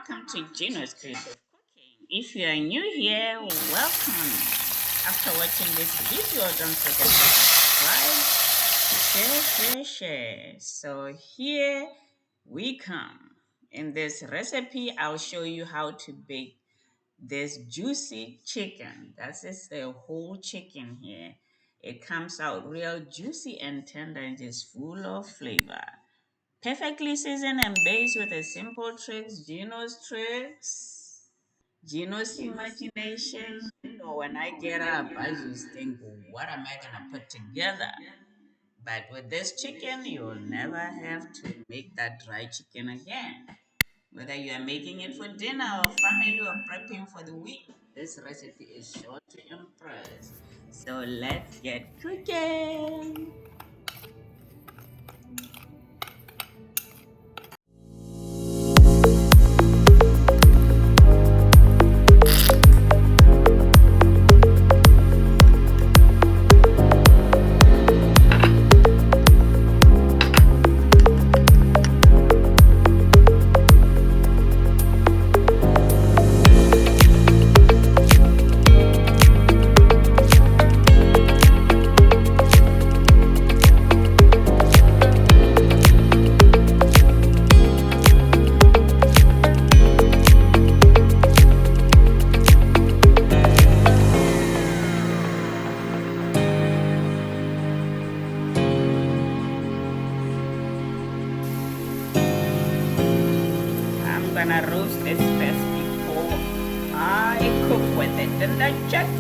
welcome to Gino's Creative Cooking. If you are new here, welcome. After watching this video, don't forget to subscribe, share. So here we come. In this recipe, I'll show you how to bake this juicy chicken. That is the whole chicken here. It comes out real juicy and tender and is full of flavor. Perfectly seasoned and based with a simple tricks, Gino's tricks, Gino's imagination. When I get up, I just think, what am I gonna put together? But with this chicken, you'll never have to make that dry chicken again. Whether you are making it for dinner or family or prepping for the week, this recipe is sure to impress. So let's get cooking. I'm gonna roast this first before I cook with it. And the chicken.